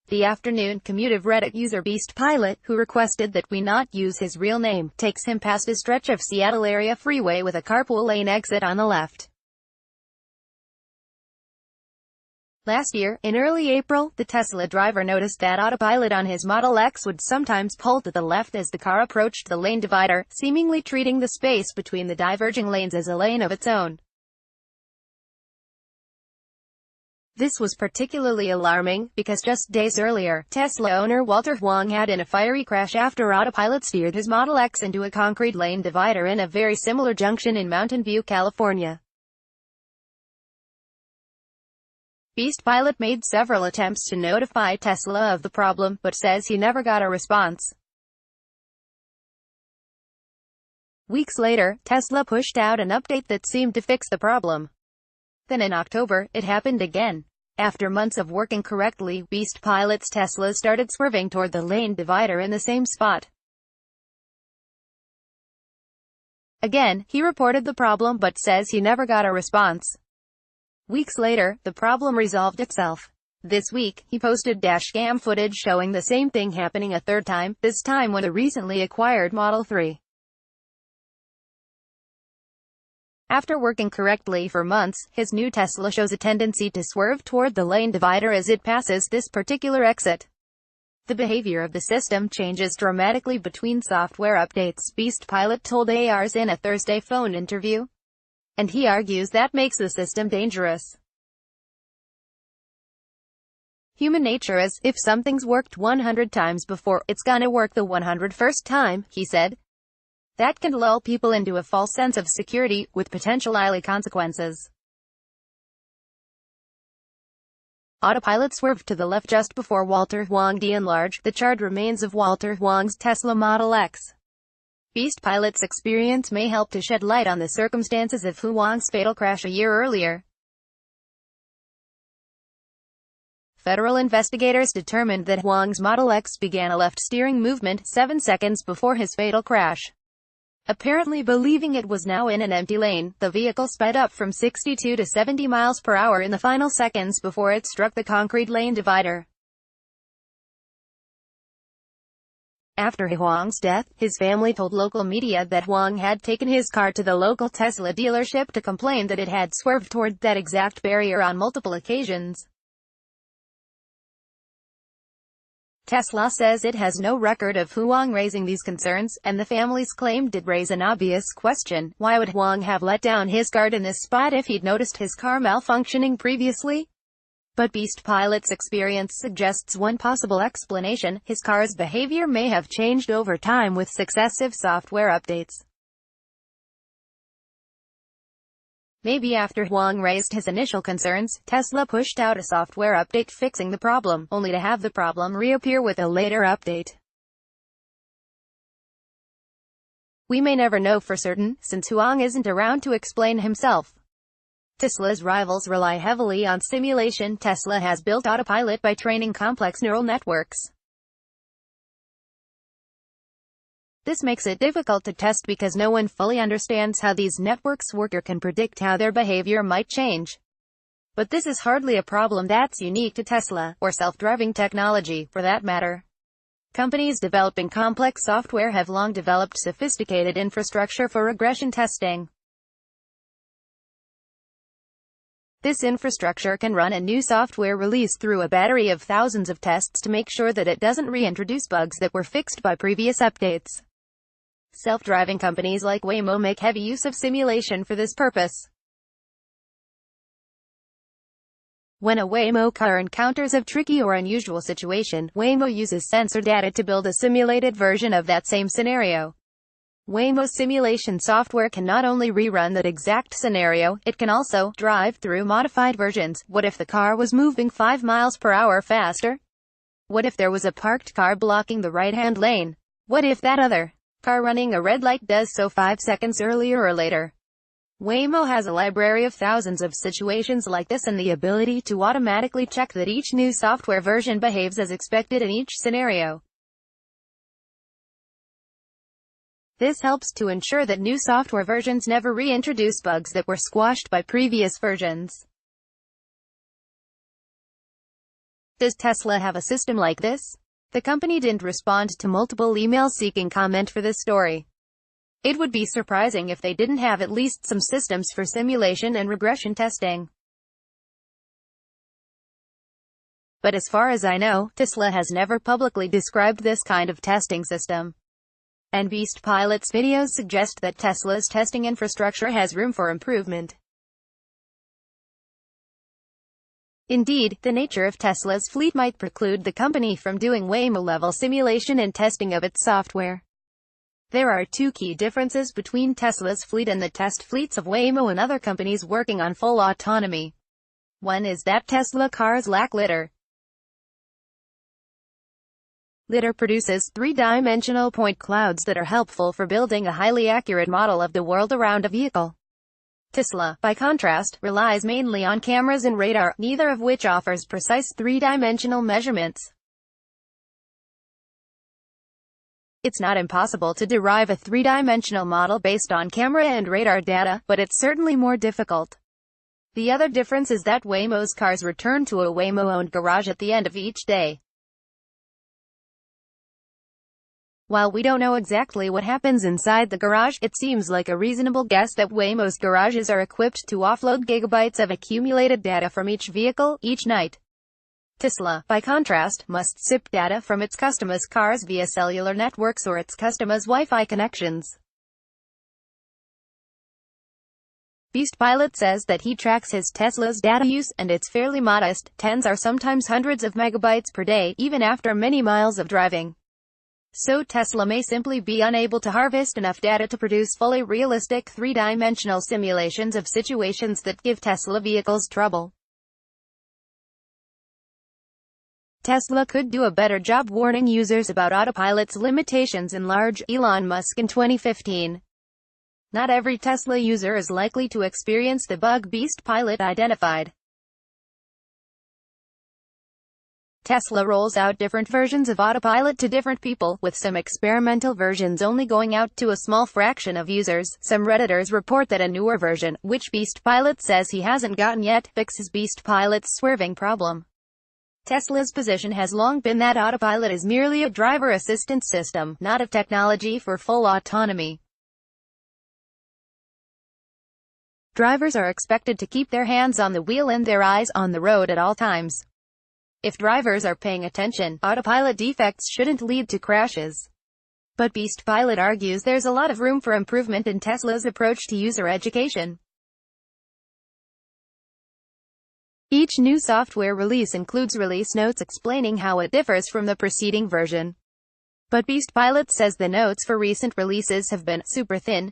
The afternoon commute of Reddit user Beastpilot, who requested that we not use his real name, takes him past a stretch of Seattle area freeway with a carpool lane exit on the left. Last year, in early April, the Tesla driver noticed that autopilot on his Model X would sometimes pull to the left as the car approached the lane divider, seemingly treating the space between the diverging lanes as a lane of its own. This was particularly alarming, because just days earlier, Tesla owner Walter Huang had in a fiery crash after autopilot steered his Model X into a concrete lane divider in a very similar junction in Mountain View, California. Beastpilot made several attempts to notify Tesla of the problem, but says he never got a response. Weeks later, Tesla pushed out an update that seemed to fix the problem. Then in October, it happened again. After months of working correctly, Beastpilot's Tesla started swerving toward the lane divider in the same spot. Again, he reported the problem but says he never got a response. Weeks later, the problem resolved itself. This week, he posted dashcam footage showing the same thing happening a third time, this time with a recently acquired Model 3. After working correctly for months, his new Tesla shows a tendency to swerve toward the lane divider as it passes this particular exit. The behavior of the system changes dramatically between software updates, Beastpilot told ARS in a Thursday phone interview. And he argues that makes the system dangerous. Human nature is, if something's worked 100 times before, it's gonna work the 101st time, he said. That can lull people into a false sense of security, with potential ugly consequences. Autopilot swerved to the left just before Walter Huang de-enlarged the charred remains of Walter Huang's Tesla Model X. Beastpilot's experience may help to shed light on the circumstances of Huang's fatal crash a year earlier. Federal investigators determined that Huang's Model X began a left steering movement 7 seconds before his fatal crash. Apparently believing it was now in an empty lane, the vehicle sped up from 62 to 70 miles per hour in the final seconds before it struck the concrete lane divider. After Huang's death, his family told local media that Huang had taken his car to the local Tesla dealership to complain that it had swerved toward that exact barrier on multiple occasions. Tesla says it has no record of Huang raising these concerns, and the family's claim did raise an obvious question: why would Huang have let down his guard in this spot if he'd noticed his car malfunctioning previously? But Beastpilot's experience suggests one possible explanation: his car's behavior may have changed over time with successive software updates. Maybe after Huang raised his initial concerns, Tesla pushed out a software update fixing the problem, only to have the problem reappear with a later update. We may never know for certain, since Huang isn't around to explain himself. Tesla's rivals rely heavily on simulation. Tesla has built autopilot by training complex neural networks. This makes it difficult to test because no one fully understands how these networks work or can predict how their behavior might change. But this is hardly a problem that's unique to Tesla, or self-driving technology, for that matter. Companies developing complex software have long developed sophisticated infrastructure for regression testing. This infrastructure can run a new software release through a battery of thousands of tests to make sure that it doesn't reintroduce bugs that were fixed by previous updates. Self-driving companies like Waymo make heavy use of simulation for this purpose. When a Waymo car encounters a tricky or unusual situation, Waymo uses sensor data to build a simulated version of that same scenario. Waymo's simulation software can not only rerun that exact scenario, it can also drive through modified versions. What if the car was moving 5 miles per hour faster? What if there was a parked car blocking the right-hand lane? What if that other car running a red light does so 5 seconds earlier or later? Waymo has a library of thousands of situations like this and the ability to automatically check that each new software version behaves as expected in each scenario. This helps to ensure that new software versions never reintroduce bugs that were squashed by previous versions. Does Tesla have a system like this? The company didn't respond to multiple emails seeking comment for this story. It would be surprising if they didn't have at least some systems for simulation and regression testing. But as far as I know, Tesla has never publicly described this kind of testing system. And Beastpilot's videos suggest that Tesla's testing infrastructure has room for improvement. Indeed, the nature of Tesla's fleet might preclude the company from doing Waymo-level simulation and testing of its software. There are two key differences between Tesla's fleet and the test fleets of Waymo and other companies working on full autonomy. One is that Tesla cars lack lidar. Lidar produces three-dimensional point clouds that are helpful for building a highly accurate model of the world around a vehicle. Tesla, by contrast, relies mainly on cameras and radar, neither of which offers precise three-dimensional measurements. It's not impossible to derive a three-dimensional model based on camera and radar data, but it's certainly more difficult. The other difference is that Waymo's cars return to a Waymo-owned garage at the end of each day. While we don't know exactly what happens inside the garage, it seems like a reasonable guess that Waymo's garages are equipped to offload gigabytes of accumulated data from each vehicle, each night. Tesla, by contrast, must sip data from its customers' cars via cellular networks or its customers' Wi-Fi connections. Beastpilot says that he tracks his Tesla's data use, and it's fairly modest, tens or sometimes hundreds of megabytes per day, even after many miles of driving. So Tesla may simply be unable to harvest enough data to produce fully realistic three-dimensional simulations of situations that give Tesla vehicles trouble. Tesla could do a better job warning users about autopilot's limitations in large, Elon Musk in 2015. Not every Tesla user is likely to experience the bug Beastpilot identified. Tesla rolls out different versions of autopilot to different people, with some experimental versions only going out to a small fraction of users. Some Redditors report that a newer version, which Beastpilot says he hasn't gotten yet, fixes Beastpilot's swerving problem. Tesla's position has long been that autopilot is merely a driver assistance system, not a technology for full autonomy. Drivers are expected to keep their hands on the wheel and their eyes on the road at all times. If drivers are paying attention, autopilot defects shouldn't lead to crashes. But Beastpilot argues there's a lot of room for improvement in Tesla's approach to user education. Each new software release includes release notes explaining how it differs from the preceding version. But Beastpilot says the notes for recent releases have been super thin.